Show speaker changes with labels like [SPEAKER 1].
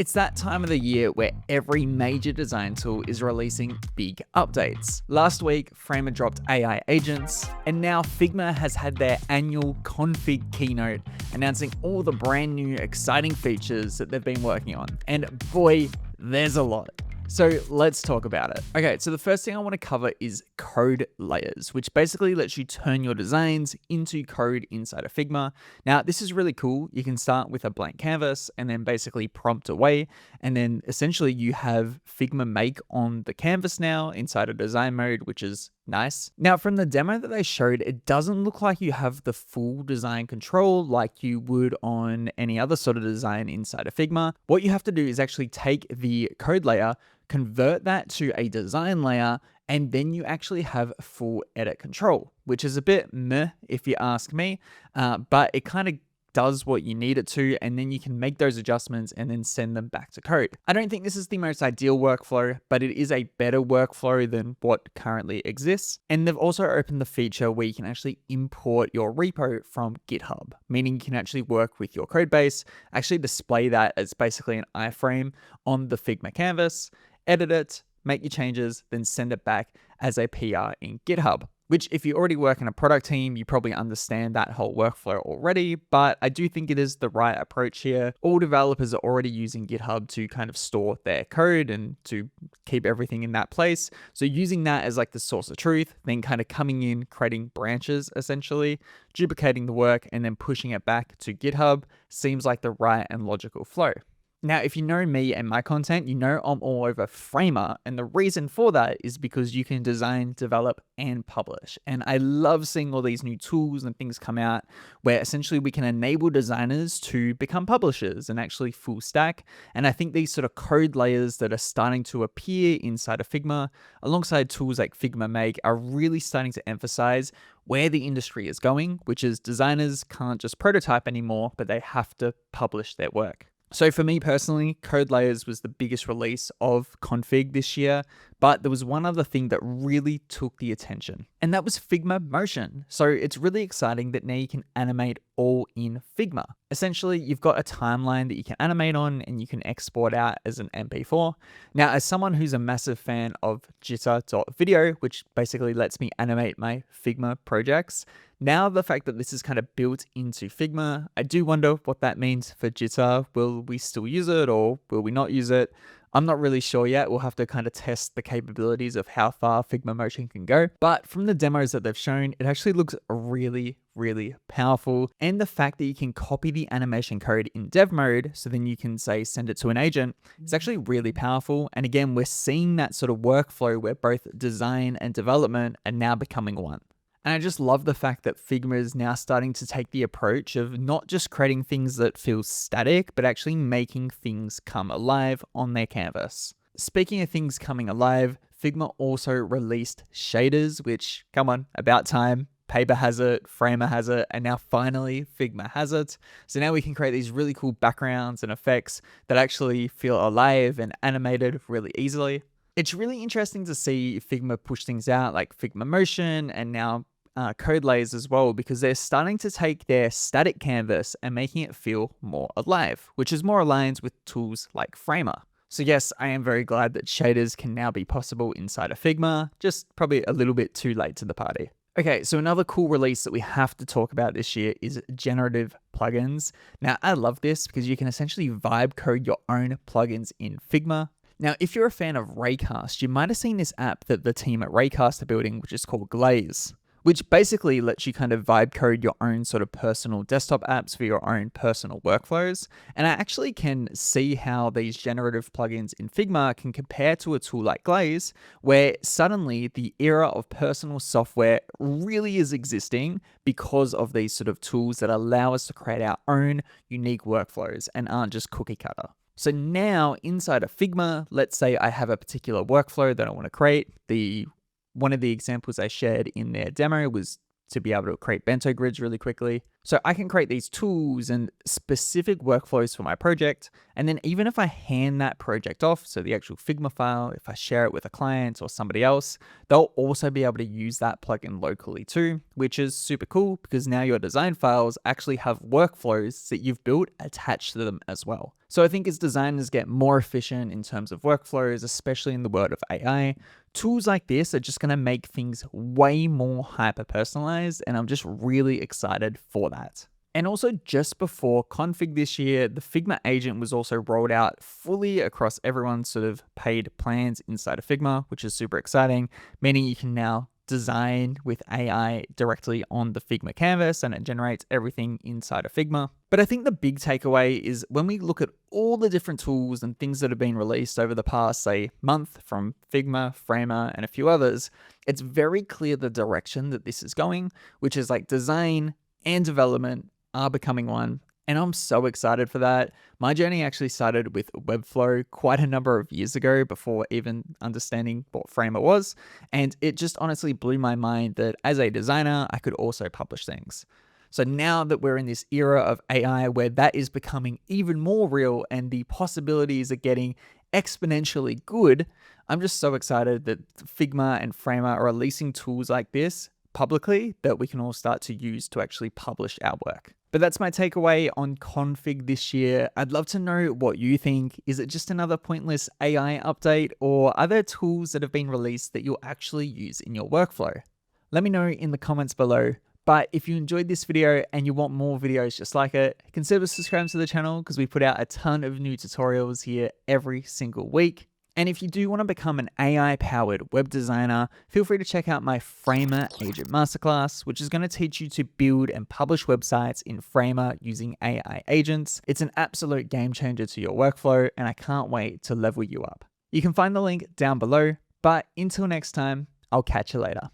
[SPEAKER 1] It's that time of the year where every major design tool is releasing big updates. Last week, Figma dropped AI Agents, and now Figma has had their annual Config keynote announcing all the brand new exciting features that they've been working on. And boy, there's a lot. So let's talk about it. Okay, so the first thing I want to cover is code layers, which basically lets you turn your designs into code inside of Figma. Now, this is really cool. You can start with a blank canvas and then basically prompt away. And then essentially you have Figma make on the canvas now inside of design mode, which is nice. Now, from the demo that they showed, it doesn't look like you have the full design control like you would on any other sort of design inside of Figma. What you have to do is actually take the code layer, convert that to a design layer, and then you actually have full edit control, which is a bit meh if you ask me, but it kind of does what you need it to, and then you can make those adjustments and then send them back to code. I don't think this is the most ideal workflow, but it is a better workflow than what currently exists. And they've also opened the feature where you can actually import your repo from GitHub, meaning you can actually work with your code base, actually display that as basically an iframe on the Figma canvas, edit it, make your changes, then send it back as a PR in GitHub. Which, if you already work in a product team, you probably understand that whole workflow already, but I do think it is the right approach here. All developers are already using GitHub to kind of store their code and to keep everything in that place. So using that as like the source of truth, then kind of coming in, creating branches essentially, duplicating the work, and then pushing it back to GitHub seems like the right and logical flow. Now, if you know me and my content, you know I'm all over Framer, and the reason for that is because you can design, develop, and publish. And I love seeing all these new tools and things come out where essentially we can enable designers to become publishers and actually full stack. And I think these sort of code layers that are starting to appear inside of Figma, alongside tools like Figma Make, are really starting to emphasize where the industry is going, which is designers can't just prototype anymore, but they have to publish their work. So for me personally, code layers was the biggest release of Config this year, but there was one other thing that really took the attention, and that was Figma Motion. So it's really exciting that now you can animate all in Figma. Essentially, you've got a timeline that you can animate on and you can export out as an MP4. Now, as someone who's a massive fan of jitter.video, which basically lets me animate my Figma projects, now the fact that this is kind of built into Figma, I do wonder what that means for jitter. Will we still use it or will we not use it? I'm not really sure yet. We'll have to kind of test the capabilities of how far Figma Motion can go. But from the demos that they've shown, it actually looks really, really powerful. And the fact that you can copy the animation code in dev mode, so then you can say, send it to an agent, is actually really powerful. And again, we're seeing that sort of workflow where both design and development are now becoming one. And I just love the fact that Figma is now starting to take the approach of not just creating things that feel static, but actually making things come alive on their canvas. Speaking of things coming alive, Figma also released shaders, which, come on, about time. Paper has it, Framer has it, and now finally Figma has it. So now we can create these really cool backgrounds and effects that actually feel alive and animated really easily. It's really interesting to see Figma push things out like Figma Motion and now code layers as well, because they're starting to take their static canvas and making it feel more alive, which is more aligned with tools like Framer. So yes, I am very glad that shaders can now be possible inside of Figma, just probably a little bit too late to the party. Okay, so another cool release that we have to talk about this year is Generative Plugins. Now, I love this because you can essentially vibe code your own plugins in Figma. Now, if you're a fan of Raycast, you might have seen this app that the team at Raycast are building, which is called Glaze, which basically lets you kind of vibe code your own sort of personal desktop apps for your own personal workflows. And I actually can see how these generative plugins in Figma can compare to a tool like Glaze, where suddenly the era of personal software really is existing because of these sort of tools that allow us to create our own unique workflows and aren't just cookie cutter. So now inside of Figma, let's say I have a particular workflow that I want to create. One of the examples I shared in their demo was to be able to create bento grids really quickly. So I can create these tools and specific workflows for my project. And then even if I hand that project off, so the actual Figma file, if I share it with a client or somebody else, they'll also be able to use that plugin locally too, which is super cool because now your design files actually have workflows that you've built attached to them as well. So I think as designers get more efficient in terms of workflows, especially in the world of AI, tools like this are just going to make things way more hyper personalized, and I'm just really excited for that. And also, just before Config this year, the Figma agent was also rolled out fully across everyone's sort of paid plans inside of Figma, which is super exciting, meaning you can now design with AI directly on the Figma canvas and it generates everything inside of Figma. But I think the big takeaway is when we look at all the different tools and things that have been released over the past, say, month from Figma, Framer, and a few others, it's very clear the direction that this is going, which is like design and development are becoming one. And I'm so excited for that. My journey actually started with Webflow quite a number of years ago before even understanding what Framer was. And it just honestly blew my mind that as a designer, I could also publish things. So now that we're in this era of AI where that is becoming even more real and the possibilities are getting exponentially good, I'm just so excited that Figma and Framer are releasing tools like this publicly that we can all start to use to actually publish our work. But that's my takeaway on Config this year. I'd love to know what you think. Is it just another pointless AI update, or are there tools that have been released that you'll actually use in your workflow? Let me know in the comments below. But if you enjoyed this video and you want more videos just like it, consider subscribing to the channel because we put out a ton of new tutorials here every single week. And if you do want to become an AI-powered web designer, feel free to check out my Figma Agent Masterclass, which is going to teach you to build and publish websites in Figma using AI agents. It's an absolute game changer to your workflow, and I can't wait to level you up. You can find the link down below, but until next time, I'll catch you later.